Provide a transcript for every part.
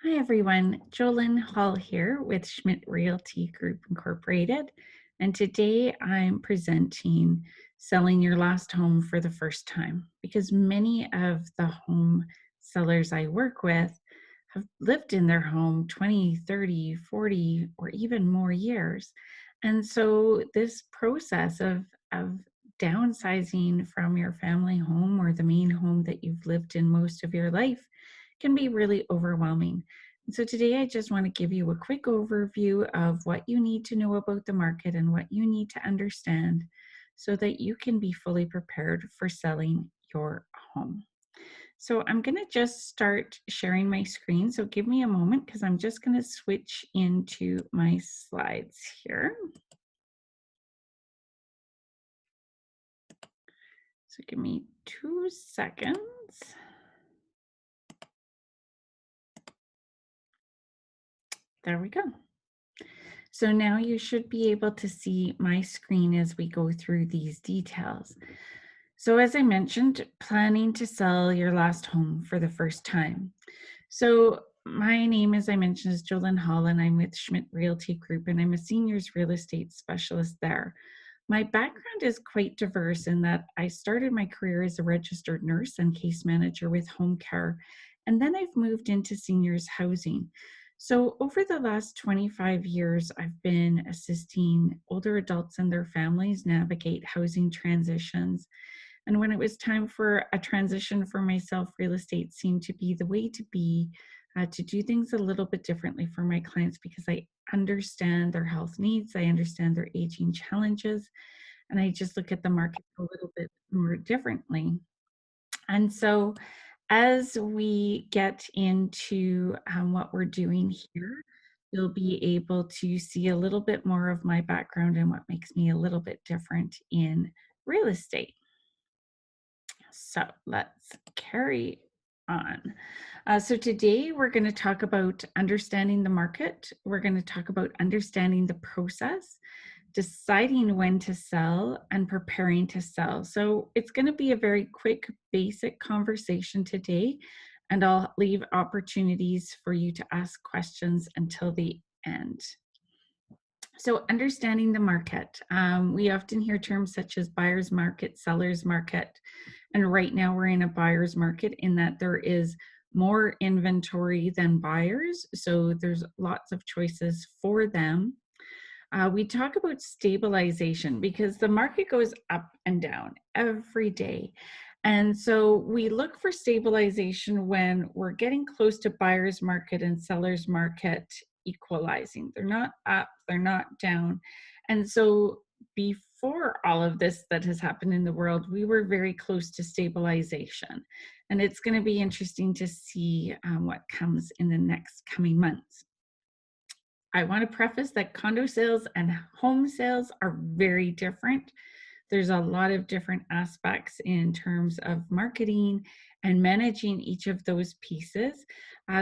Hi everyone, Jolyn Hall here with Schmidt Realty Group Incorporated. And today I'm presenting selling your last home for the first time because many of the home sellers I work with have lived in their home 20, 30, 40, or even more years. And so this process of downsizing from your family home or the main home that you've lived in most of your life can be really overwhelming. And so today I just want to give you a quick overview of what you need to know about the market and what you need to understand so that you can be fully prepared for selling your home. So I'm going to just start sharing my screen. So give me a moment because I'm just going to switch into my slides here. So give me 2 seconds. There we go. So now you should be able to see my screen as we go through these details. So as I mentioned, planning to sell your last home for the first time. So my name, as I mentioned, is Jolyn Hall, and I'm with Schmidt Realty Group, and I'm a seniors real estate specialist there. My background is quite diverse in that I started my career as a registered nurse and case manager with home care, and then I've moved into seniors housing. So over the last 25 years, I've been assisting older adults and their families navigate housing transitions. And when it was time for a transition for myself, real estate seemed to be the way to be, to do things a little bit differently for my clients because I understand their health needs, I understand their aging challenges, and I just look at the market a little bit more differently. And so as we get into what we're doing here, you'll be able to see a little bit more of my background and what makes me a little bit different in real estate. So let's carry on. So today we're going to talk about understanding the market. We're going to talk about understanding the process, deciding when to sell, and preparing to sell. So it's going to be a very quick, basic conversation today, and I'll leave opportunities for you to ask questions until the end. So understanding the market. We often hear terms such as buyer's market, seller's market. And right now we're in a buyer's market in that there is more inventory than buyers. So there's lots of choices for them. We talk about stabilization because the market goes up and down every day. And so we look for stabilization when we're getting close to buyer's market and seller's market equalizing. They're not up, they're not down. And so before all of this that has happened in the world, we were very close to stabilization. And it's going to be interesting to see what comes in the next coming months. I want to preface that condo sales and home sales are very different. There's a lot of different aspects in terms of marketing and managing each of those pieces.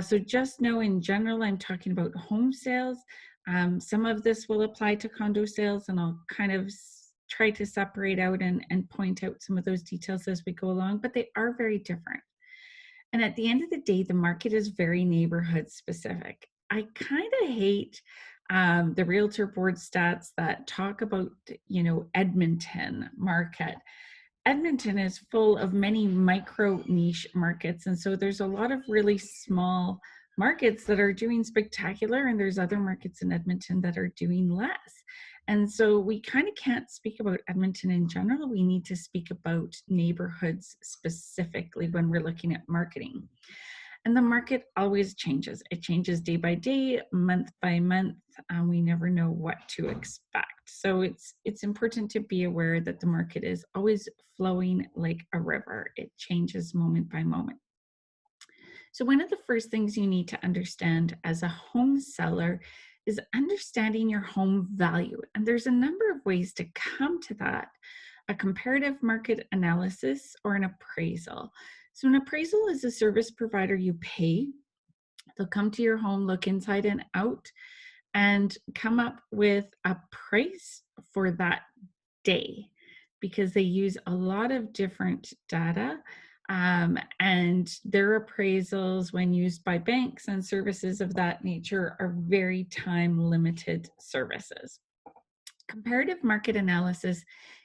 So just know in general, I'm talking about home sales. Some of this will apply to condo sales, and I'll kind of try to separate out and point out some of those details as we go along, but they are very different. And at the end of the day, the market is very neighborhood specific. I kind of hate the realtor board stats that talk about, Edmonton market. Edmonton is full of many micro niche markets. And so there's a lot of really small markets that are doing spectacular, and there's other markets in Edmonton that are doing less. And so we kind of can't speak about Edmonton in general. We need to speak about neighborhoods specifically when we're looking at marketing. And the market always changes. It changes day by day, month by month. We never know what to expect. So it's important to be aware that the market is always flowing like a river. It changes moment by moment. So one of the first things you need to understand as a home seller is understanding your home value. And there's a number of ways to come to that: a comparative market analysis or an appraisal. So an appraisal is a service provider you pay. They'll come to your home, look inside and out, and come up with a price for that day because they use a lot of different data And their appraisals, when used by banks and services of that nature, are very time limited services. Comparative market analysis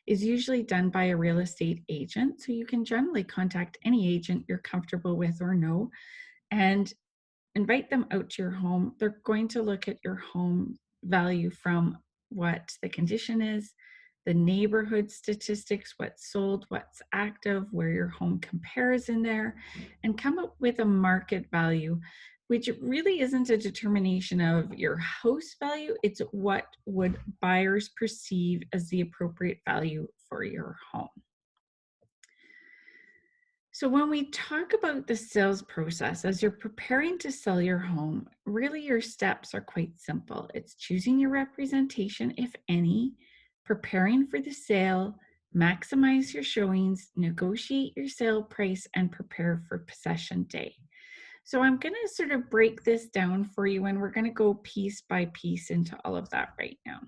is usually done by a real estate agent, so you can generally contact any agent you're comfortable with or know and invite them out to your home. They're going to look at your home value from what the condition is, the neighborhood statistics, what's sold, what's active, where your home compares in there, and come up with a market value, which really isn't a determination of your house value. It's what would buyers perceive as the appropriate value for your home. So, when we talk about the sales process, as you're preparing to sell your home, really your steps are quite simple. It's choosing your representation, if any, preparing for the sale, maximize your showings, negotiate your sale price, and prepare for possession day. So, I'm going to sort of break this down for you, and we're going to go piece by piece into all of that right now.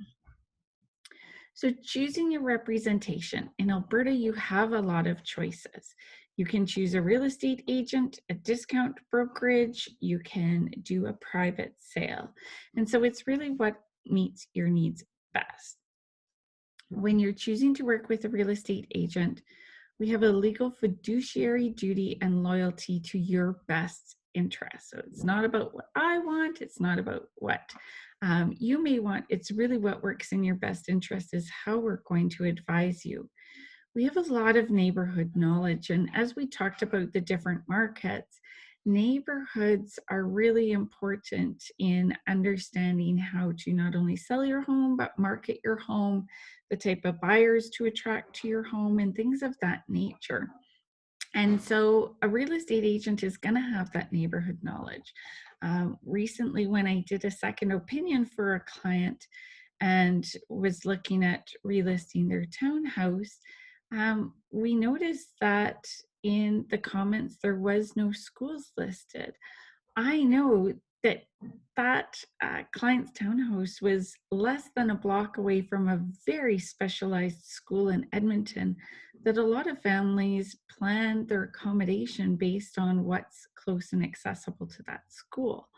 So, choosing your representation. In Alberta, you have a lot of choices. You can choose a real estate agent, a discount brokerage, you can do a private sale. And so, it's really what meets your needs best. When you're choosing to work with a real estate agent, we have a legal fiduciary duty and loyalty to your best interest. So it's not about what I want, it's not about what you may want. It's really what works in your best interest is how we're going to advise you. We have a lot of neighborhood knowledge, and as we talked about the different markets, neighborhoods are really important in understanding how to not only sell your home, but market your home, the type of buyers to attract to your home, and things of that nature. And so a real estate agent is going to have that neighborhood knowledge. Recently, when I did a second opinion for a client and was looking at relisting their townhouse, we noticed that in the comments there was no schools listed. I know that client's townhouse was less than a block away from a very specialized school in Edmonton that a lot of families plan their accommodation based on what's close and accessible to that school.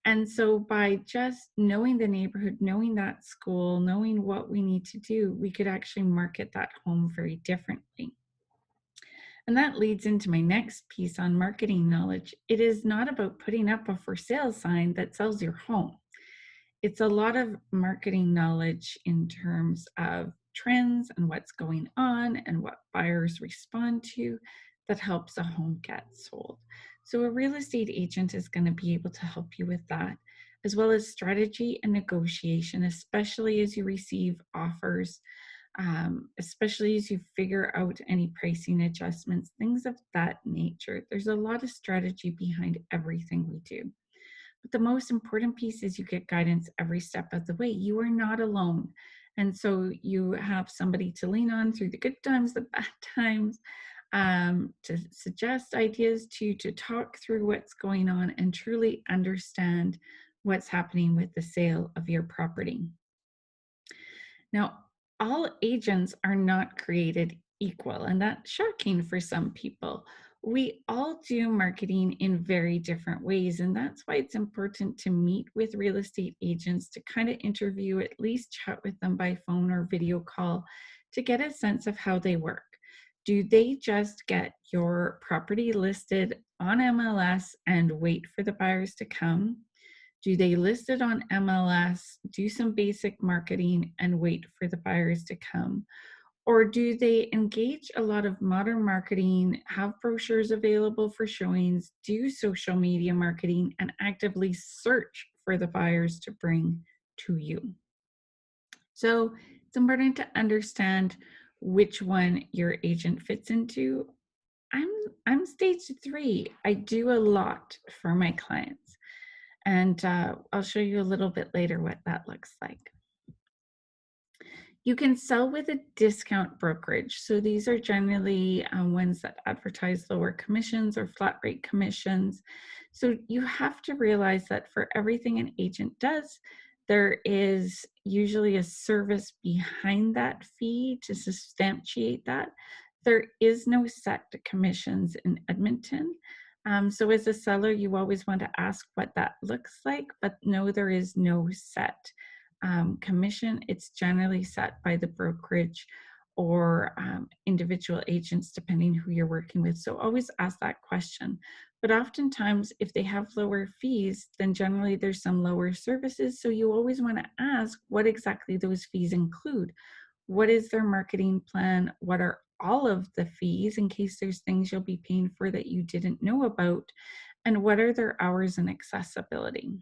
And so by just knowing the neighborhood, knowing that school, knowing what we need to do, we could actually market that home very differently. And that leads into my next piece on marketing knowledge. It is not about putting up a for sale sign that sells your home. It's a lot of marketing knowledge in terms of trends and what's going on and what buyers respond to that helps a home get sold. So, a real estate agent is going to be able to help you with that, as well as strategy and negotiation, especially as you receive offers, especially as you figure out any pricing adjustments, things of that nature. There's a lot of strategy behind everything we do. But the most important piece is you get guidance every step of the way. You are not alone. And so you have somebody to lean on through the good times, the bad times, to suggest ideas to talk through what's going on and truly understand what's happening with the sale of your property. Now, all agents are not created equal, and that's shocking for some people. We all do marketing in very different ways, and that's why it's important to meet with real estate agents to kind of interview, at least chat with them by phone or video call to get a sense of how they work. Do they just get your property listed on MLS and wait for the buyers to come? Do they list it on MLS, do some basic marketing, and wait for the buyers to come? Or do they engage a lot of modern marketing, have brochures available for showings, do social media marketing, and actively search for the buyers to bring to you? So it's important to understand which one your agent fits into. I'm I'm stage 3. I do a lot for my clients. And I'll show you a little bit later what that looks like. You can sell with a discount brokerage. So these are generally ones that advertise lower commissions or flat rate commissions. So you have to realize that for everything an agent does, there is usually a service behind that fee to substantiate that. There is no set commissions in Edmonton. So as a seller, you always want to ask what that looks like, but no, there is no set commission. It's generally set by the brokerage or individual agents, depending who you're working with. So always ask that question. But oftentimes, if they have lower fees, then generally there's some lower services. So you always want to ask what exactly those fees include. What is their marketing plan? What are all of the fees in case there's things you'll be paying for that you didn't know about? And what are their hours and accessibility?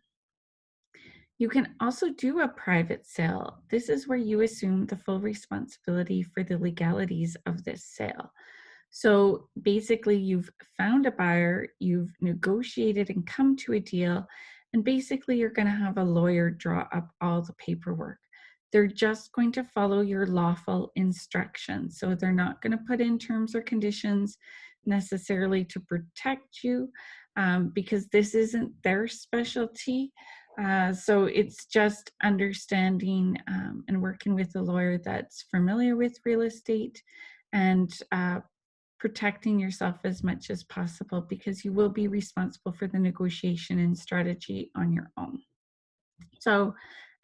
You can also do a private sale. This is where you assume the full responsibility for the legalities of this sale. So basically, you've found a buyer, you've negotiated and come to a deal, and basically, you're going to have a lawyer draw up all the paperwork. They're just going to follow your lawful instructions. So they're not going to put in terms or conditions necessarily to protect you because this isn't their specialty. So it's just understanding and working with a lawyer that's familiar with real estate and protecting yourself as much as possible because you will be responsible for the negotiation and strategy on your own. So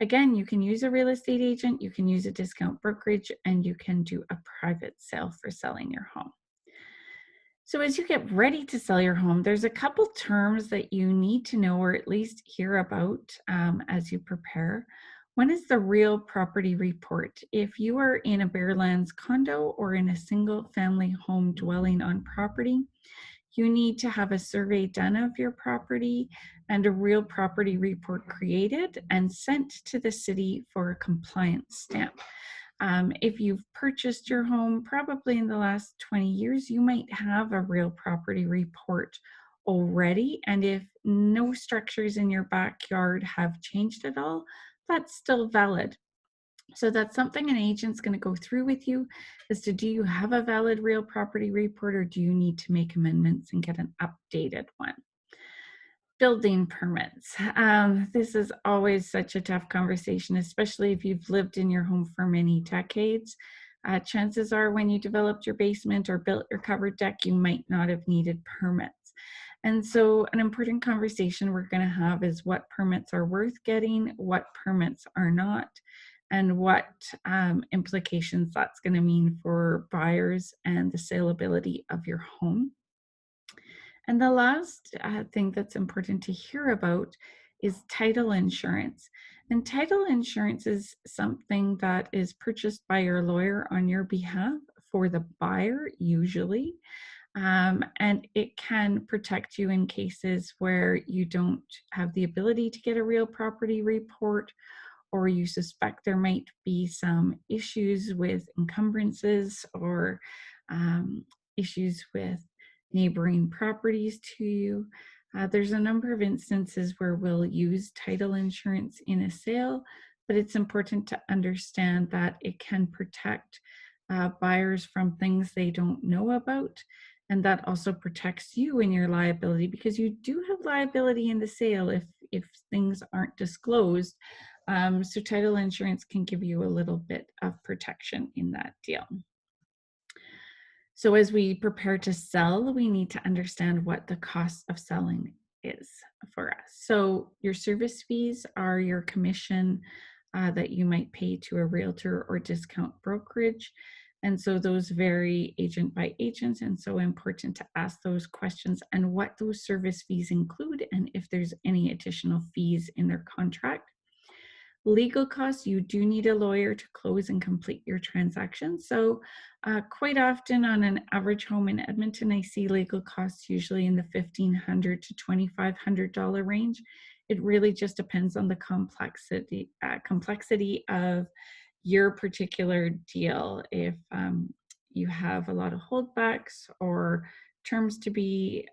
again, you can use a real estate agent, you can use a discount brokerage, and you can do a private sale for selling your home. So as you get ready to sell your home, there's a couple terms that you need to know or at least hear about as you prepare. One is the real property report. If you are in a Bearlands condo or in a single family home dwelling on property, you need to have a survey done of your property and a real property report created and sent to the city for a compliance stamp. If you've purchased your home probably in the last 20 years, you might have a real property report already. And if no structures in your backyard have changed at all, that's still valid. So that's something an agent's going to go through with you as to do you have a valid real property report or do you need to make amendments and get an updated one? Building permits. This is always such a tough conversation, especially if you've lived in your home for many decades. Chances are when you developed your basement or built your covered deck, you might not have needed permits. And so an important conversation we're going to have is what permits are worth getting, what permits are not, and what implications that's going to mean for buyers and the saleability of your home. And the last thing that's important to hear about is title insurance. And title insurance is something that is purchased by your lawyer on your behalf for the buyer, usually. And it can protect you in cases where you don't have the ability to get a real property report or you suspect there might be some issues with encumbrances or issues with neighboring properties to you. There's a number of instances where we'll use title insurance in a sale, but it's important to understand that it can protect buyers from things they don't know about. And that also protects you in your liability because you do have liability in the sale if things aren't disclosed. So title insurance can give you a little bit of protection in that deal. So as we prepare to sell, we need to understand what the cost of selling is for us. So your service fees are your commission that you might pay to a realtor or discount brokerage. And so those vary agent by agent. And so important to ask those questions and what those service fees include and if there's any additional fees in their contract. Legal costs, you do need a lawyer to close and complete your transaction. So quite often on an average home in Edmonton, I see legal costs usually in the $1,500 to $2,500 range. It really just depends on the complexity of your particular deal. If you have a lot of holdbacks or terms to be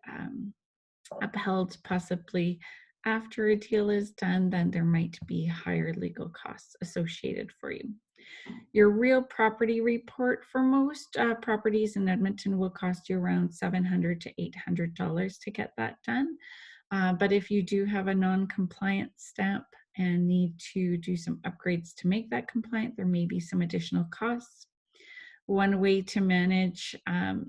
upheld possibly after a deal is done, then there might be higher legal costs associated for you. Your real property report for most properties in Edmonton will cost you around $700 to $800 to get that done. But if you do have a non-compliant stamp and need to do some upgrades to make that compliant, there may be some additional costs. One way to manage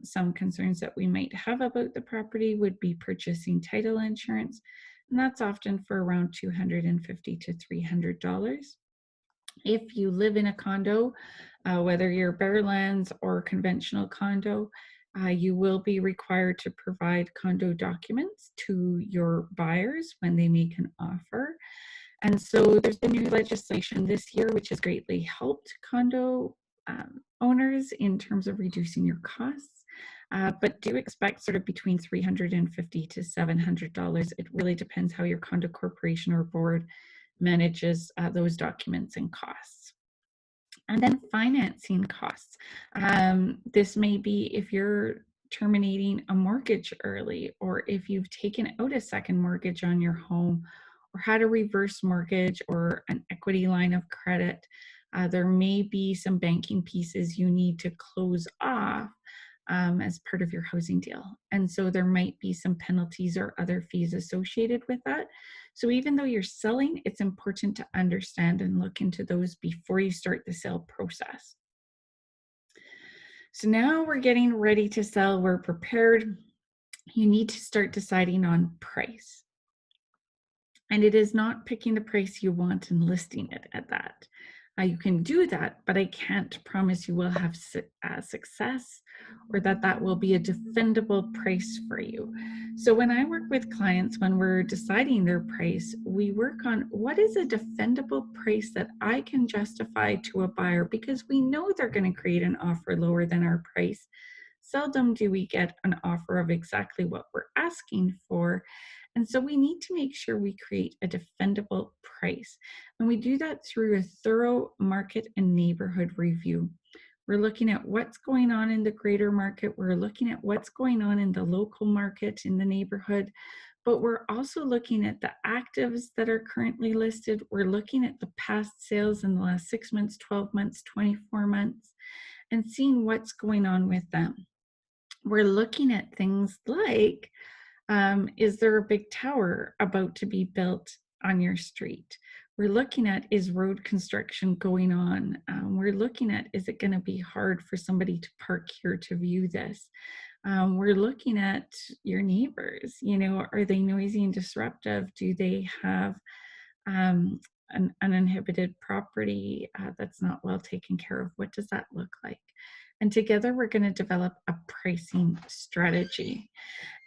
some concerns that we might have about the property would be purchasing title insurance, and that's often for around $250 to $300. If you live in a condo, whether you're Barrowlands or conventional condo, you will be required to provide condo documents to your buyers when they make an offer. And so there's been new legislation this year, which has greatly helped condo owners in terms of reducing your costs. But do expect sort of between $350 to $700. It really depends how your condo corporation or board manages those documents and costs. And then financing costs. This may be if you're terminating a mortgage early, or if you've taken out a second mortgage on your home, or had a reverse mortgage or an equity line of credit. There may be some banking pieces you need to close off as part of your housing deal. And so there might be some penalties or other fees associated with that. So even though you're selling, it's important to understand and look into those before you start the sale process. So now we're getting ready to sell, we're prepared. You need to start deciding on price. And it is not picking the price you want and listing it at that. You can do that, but I can't promise you will have success or that will be a defendable price for you. So when I work with clients, when we're deciding their price, we work on what is a defendable price that I can justify to a buyer, because we know they're going to create an offer lower than our price. Seldom do we get an offer of exactly what we're asking for. And so we need to make sure we create a defendable price. And we do that through a thorough market and neighborhood review. We're looking at what's going on in the greater market. We're looking at what's going on in the local market, in the neighborhood. But we're also looking at the actives that are currently listed. We're looking at the past sales in the last 6 months, 12 months, 24 months, and seeing what's going on with them. We're looking at things like, is there a big tower about to be built on your street? We're looking at, is road construction going on? We're looking at, is it going to be hard for somebody to park here to view this? We're looking at your neighbors. Are they noisy and disruptive? Do they have an uninhibited property that's not well taken care of? What does that look like? And together we're going to develop a pricing strategy.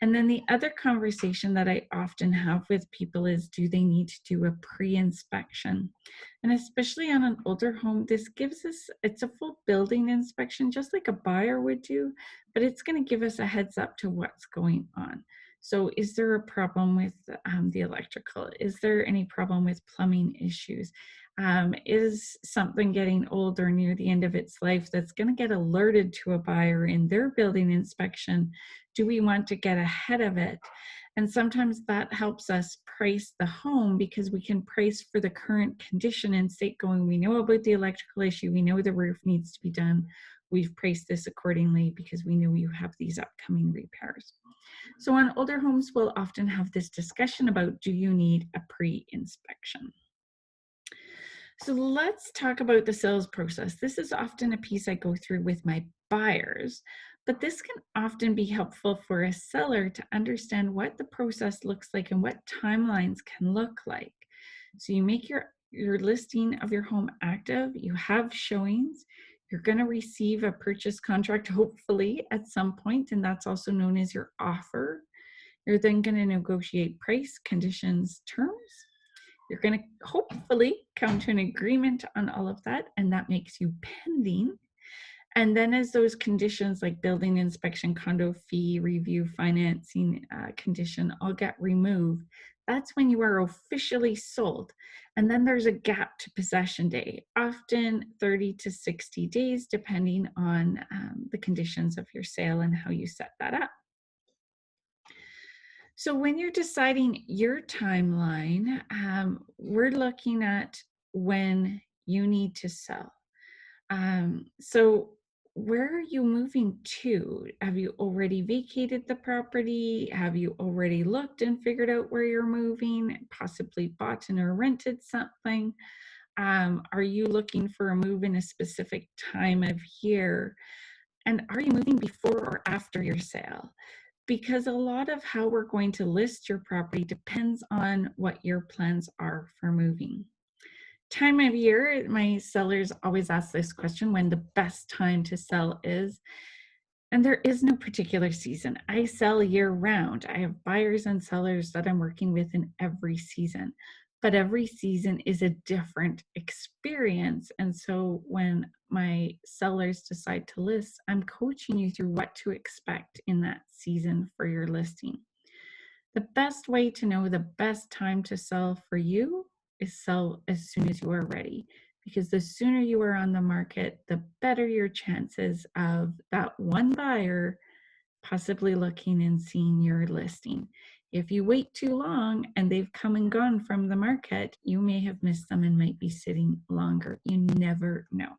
And then the other conversation that I often have with people is, do they need to do a pre-inspection? And especially on an older home, this gives us, it's a full building inspection, just like a buyer would do, but it's going to give us a heads up to what's going on. So is there a problem with the electrical? Is there any problem with plumbing issues? Is something getting old or near the end of its life that's going to get alerted to a buyer in their building inspection? Do we want to get ahead of it? And sometimes that helps us price the home, because we can price for the current condition and state going, we know about the electrical issue, we know the roof needs to be done, we've priced this accordingly because we know you have these upcoming repairs. So on older homes, we'll often have this discussion about, do you need a pre-inspection? So let's talk about the sales process. This is often a piece I go through with my buyers, but this can often be helpful for a seller to understand what the process looks like and what timelines can look like. So you make your listing of your home active, you have showings, you're going to receive a purchase contract, hopefully at some point, and that's also known as your offer. You're then going to negotiate price, conditions, terms. You're going to hopefully come to an agreement on all of that, and that makes you pending. And then as those conditions like building inspection, condo fee, review, financing condition all get removed, that's when you are officially sold. And then there's a gap to possession day, often 30 to 60 days, depending on the conditions of your sale and how you set that up. So when you're deciding your timeline, we're looking at when you need to sell. So where are you moving to? Have you already vacated the property? Have you already looked and figured out where you're moving? Possibly bought and or rented something? Are you looking for a move in a specific time of year? And are you moving before or after your sale? Because a lot of how we're going to list your property depends on what your plans are for moving. Time of year, my sellers always ask this question, when the best time to sell is. And there is no particular season. I sell year round. I have buyers and sellers that I'm working with in every season, but every season is a different experience. And so when my sellers decide to list, I'm coaching you through what to expect in that season for your listing. The best way to know the best time to sell for you is sell as soon as you are ready, because the sooner you are on the market, the better your chances of that one buyer possibly looking and seeing your listing. If you wait too long and they've come and gone from the market, you may have missed them and might be sitting longer. You never know.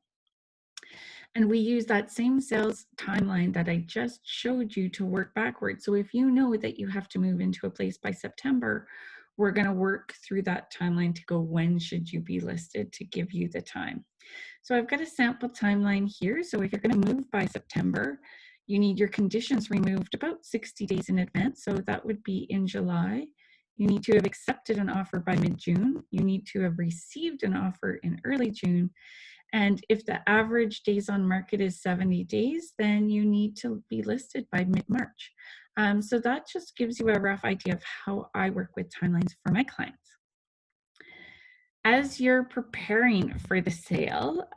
And we use that same sales timeline that I just showed you to work backwards. So if you know that you have to move into a place by September, we're going to work through that timeline to go, when should you be listed, to give you the time. So I've got a sample timeline here. So if you're going to move by September, you need your conditions removed about 60 days in advance. So that would be in July. You need to have accepted an offer by mid-June. You need to have received an offer in early June. And if the average days on market is 70 days, then you need to be listed by mid-March. So that just gives you a rough idea of how I work with timelines for my clients. As you're preparing for the sale,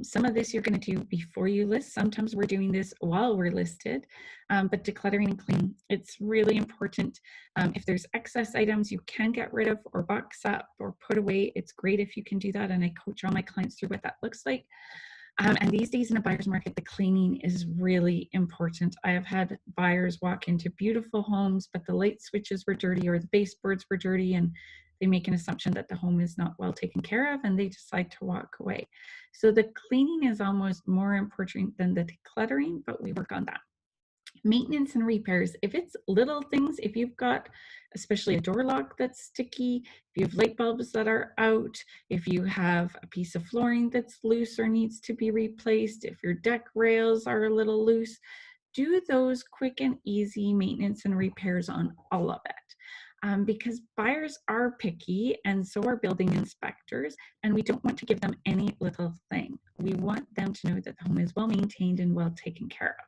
some of this you're going to do before you list. Sometimes we're doing this while we're listed, but decluttering and cleaning, it's really important. If there's excess items you can get rid of or box up or put away, it's great if you can do that. And I coach all my clients through what that looks like. And these days in a buyer's market, the cleaning is really important. I have had buyers walk into beautiful homes, but the light switches were dirty or the baseboards were dirty, and they make an assumption that the home is not well taken care of, and they decide to walk away. So the cleaning is almost more important than the decluttering, but we work on that. Maintenance and repairs, if it's little things, if you've got especially a door lock that's sticky, if you have light bulbs that are out, if you have a piece of flooring that's loose or needs to be replaced, if your deck rails are a little loose, do those quick and easy maintenance and repairs on all of it. Because buyers are picky and so are building inspectors, and we don't want to give them any little thing. We want them to know that the home is well maintained and well taken care of.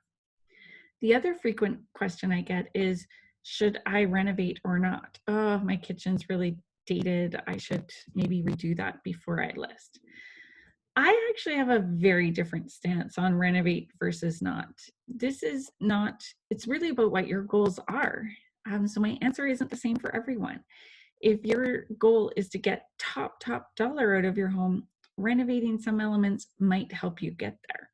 The other frequent question I get is, should I renovate or not? Oh, my kitchen's really dated. I should maybe redo that before I list. I actually have a very different stance on renovate versus not. This is not, it's really about what your goals are. So my answer isn't the same for everyone. If your goal is to get top dollar out of your home, renovating some elements might help you get there.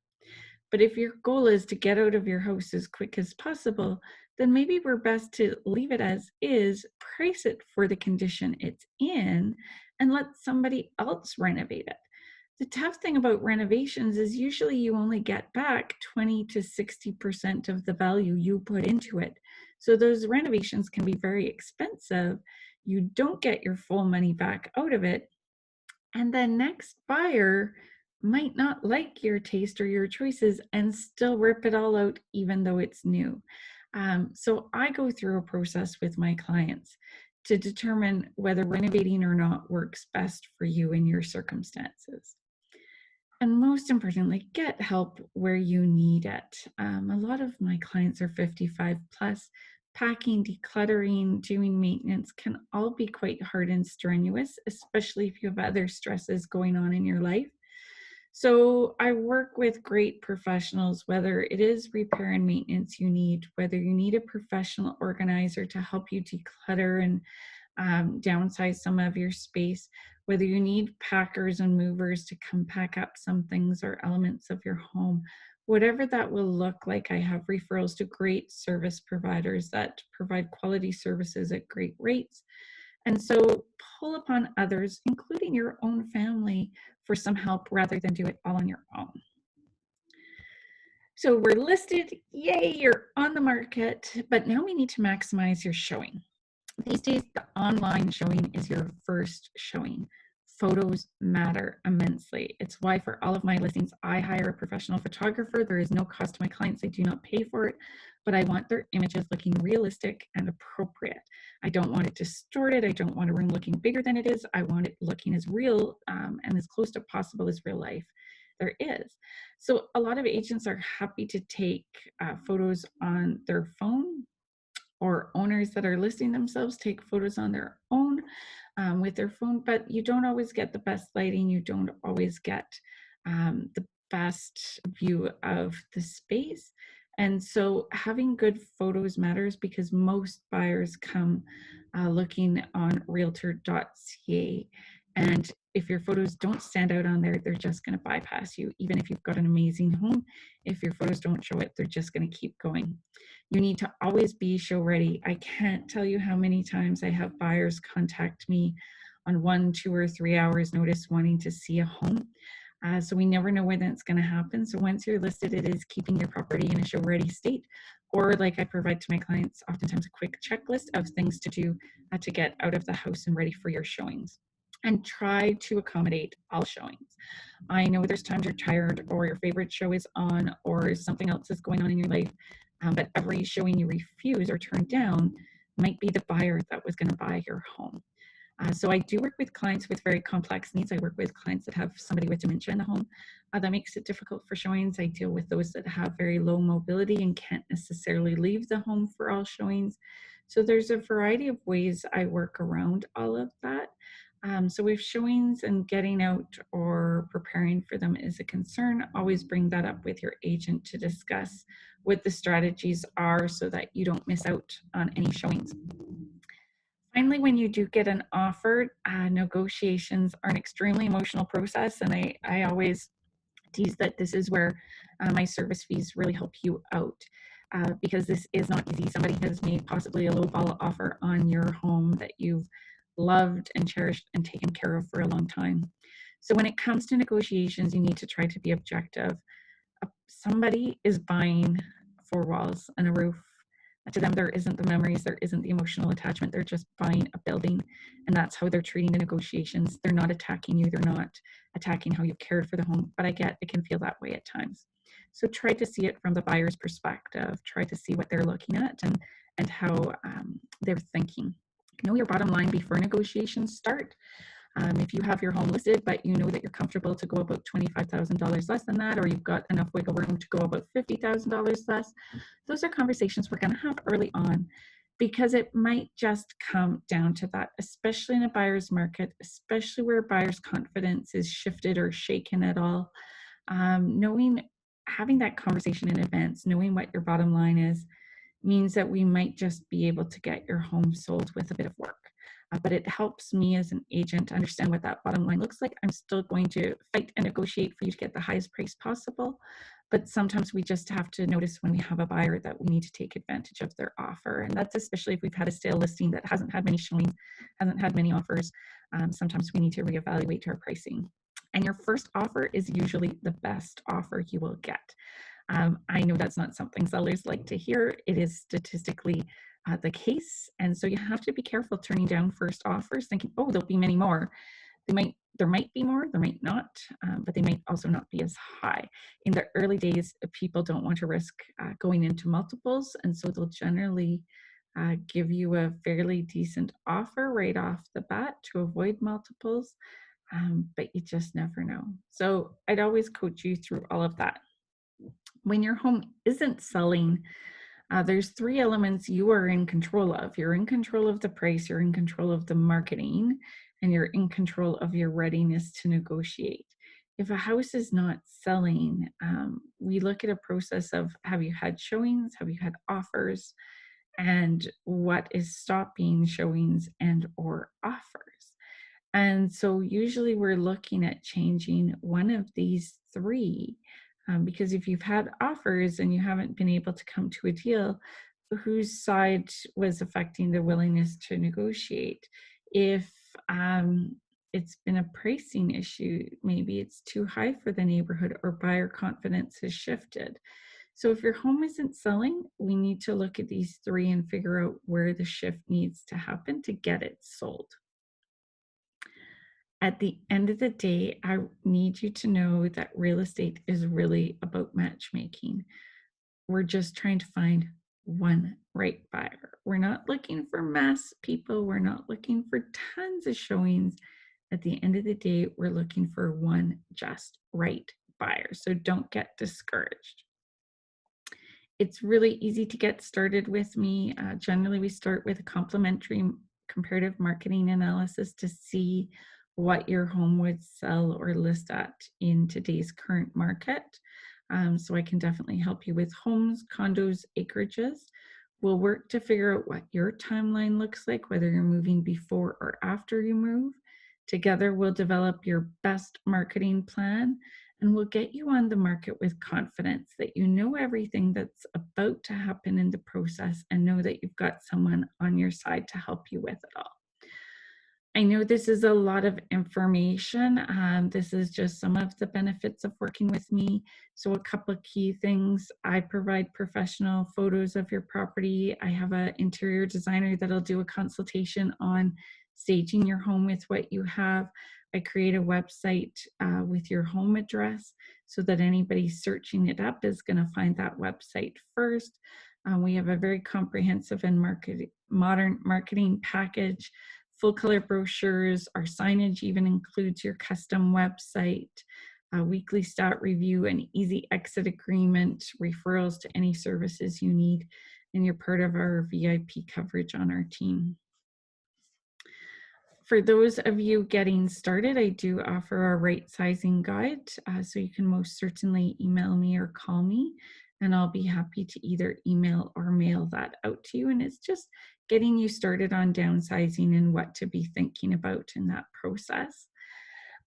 But if your goal is to get out of your house as quick as possible, then maybe we're best to leave it as is, price it for the condition it's in, and let somebody else renovate it. The tough thing about renovations is usually you only get back 20 to 60% of the value you put into it. So those renovations can be very expensive. You don't get your full money back out of it. And the next buyer might not like your taste or your choices and still rip it all out, even though it's new. So I go through a process with my clients to determine whether renovating or not works best for you in your circumstances. And most importantly, get help where you need it. A lot of my clients are 55 plus. Packing, decluttering, doing maintenance can all be quite hard and strenuous, especially if you have other stresses going on in your life. So I work with great professionals, whether it is repair and maintenance you need, whether you need a professional organizer to help you declutter and downsize some of your space, whether you need packers and movers to come pack up some things or elements of your home, whatever that will look like. I have referrals to great service providers that provide quality services at great rates. And so pull upon others, including your own family, for some help rather than do it all on your own. So we're listed, yay, you're on the market, but now we need to maximize your showing. These days, the online showing is your first showing. Photos matter immensely. It's why for all of my listings, I hire a professional photographer. There is no cost to my clients. I do not pay for it, but I want their images looking realistic and appropriate. I don't want it distorted. I don't want a room looking bigger than it is. I want it looking as real and as close to possible as real life there is. So a lot of agents are happy to take photos on their phone, or owners that are listing themselves take photos on their own with their phone, but you don't always get the best lighting. You don't always get the best view of the space. And so having good photos matters, because most buyers come looking on realtor.ca. And if your photos don't stand out on there, they're just going to bypass you. Even if you've got an amazing home, if your photos don't show it, they're just going to keep going. You need to always be show ready. I can't tell you how many times I have buyers contact me on 1, 2, or 3 hours notice wanting to see a home. So we never know when that's going to happen. So once you're listed, it is keeping your property in a show ready state. Or like I provide to my clients, oftentimes a quick checklist of things to do to get out of the house and ready for your showings. And try to accommodate all showings. I know there's times you're tired, or your favorite show is on, or something else is going on in your life, but every showing you refuse or turn down might be the buyer that was going to buy your home. So I do work with clients with very complex needs. I work with clients that have somebody with dementia in the home. That makes it difficult for showings. I deal with those that have very low mobility and can't necessarily leave the home for all showings. So there's a variety of ways I work around all of that. So if showings and getting out or preparing for them is a concern, always bring that up with your agent to discuss what the strategies are so that you don't miss out on any showings. Finally, when you do get an offer, negotiations are an extremely emotional process, and I always tease that this is where my service fees really help you out, because this is not easy. Somebody has made possibly a lowball offer on your home that you've loved and cherished and taken care of for a long time. So when it comes to negotiations, you need to try to be objective. Somebody is buying 4 walls and a roof. To them, there isn't the memories, there isn't the emotional attachment. They're just buying a building, and that's how they're treating the negotiations. They're not attacking you, they're not attacking how you've cared for the home, but I get it can feel that way at times. So try to see it from the buyer's perspective. Try to see what they're looking at and how they're thinking. Know your bottom line before negotiations start. If you have your home listed, but you know that you're comfortable to go about $25,000 less than that, or you've got enough wiggle room to go about $50,000 less, those are conversations we're going to have early on, because it might just come down to that, especially in a buyer's market, especially where buyer's confidence is shifted or shaken at all. Having that conversation in advance, knowing what your bottom line is, means that we might just be able to get your home sold with a bit of work. But it helps me as an agent understand what that bottom line looks like. I'm still going to fight and negotiate for you to get the highest price possible. But sometimes we just have to notice when we have a buyer that we need to take advantage of their offer. And that's especially if we've had a stale listing that hasn't had many showings, hasn't had many offers. Sometimes we need to reevaluate our pricing. And your first offer is usually the best offer you will get. I know that's not something sellers like to hear. It is statistically the case. And so you have to be careful turning down first offers thinking, oh, there'll be many more. There might be more, there might not, but they might also not be as high. In the early days, people don't want to risk going into multiples. And so they'll generally give you a fairly decent offer right off the bat to avoid multiples. But you just never know. So I'd always coach you through all of that. When your home isn't selling, there's 3 elements you are in control of. You're in control of the price, you're in control of the marketing, and you're in control of your readiness to negotiate. If a house is not selling, we look at a process of, have you had showings? Have you had offers? And what is stopping showings and or offers? And so usually we're looking at changing one of these 3, because if you've had offers and you haven't been able to come to a deal, whose side was affecting the willingness to negotiate? If it's been a pricing issue, maybe it's too high for the neighborhood, or buyer confidence has shifted. So if your home isn't selling, we need to look at these 3 and figure out where the shift needs to happen to get it sold. At the end of the day, I need you to know that real estate is really about matchmaking. We're just trying to find one right buyer. We're not looking for mass people. We're not looking for tons of showings. At the end of the day, we're looking for one just right buyer. So don't get discouraged. It's really easy to get started with me. Generally, we start with a complimentary comparative marketing analysis to see what your home would sell or list at in today's current market. So I can definitely help you with homes, condos, acreages. We'll work to figure out what your timeline looks like, whether you're moving before or after you move. Together, we'll develop your best marketing plan and we'll get you on the market with confidence that you know everything that's about to happen in the process and know that you've got someone on your side to help you with it all. I know this is a lot of information. This is just some of the benefits of working with me. So, a couple of key things: I provide professional photos of your property. I have an interior designer that'll do a consultation on staging your home with what you have. I create a website with your home address so that anybody searching it up is going to find that website first. We have a very comprehensive and modern marketing package, full color brochures. Our signage even includes your custom website, a weekly stat review, an easy exit agreement, referrals to any services you need, and you're part of our VIP coverage on our team. For those of you getting started, I do offer a right sizing guide, so you can most certainly email me or call me, and I'll be happy to either email or mail that out to you. And it's just getting you started on downsizing and what to be thinking about in that process.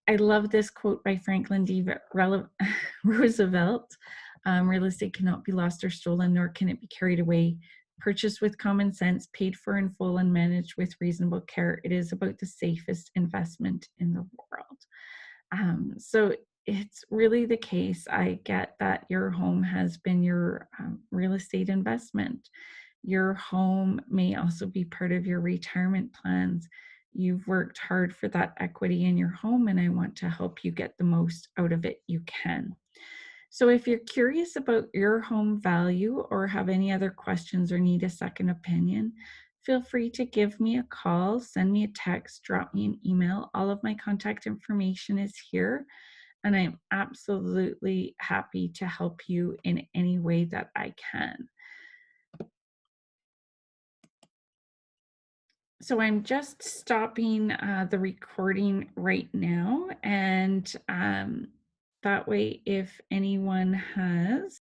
I love this quote by Franklin D. Roosevelt. Real estate cannot be lost or stolen, nor can it be carried away. Purchased with common sense, paid for in full, and managed with reasonable care. It is about the safest investment in the world. So it's really the case. I get that your home has been your real estate investment. Your home may also be part of your retirement plans. You've worked hard for that equity in your home, and I want to help you get the most out of it you can. So if you're curious about your home value or have any other questions or need a second opinion, feel free to give me a call, send me a text, drop me an email. All of my contact information is here, and I'm absolutely happy to help you in any way that I can. So I'm just stopping the recording right now, and that way, if anyone has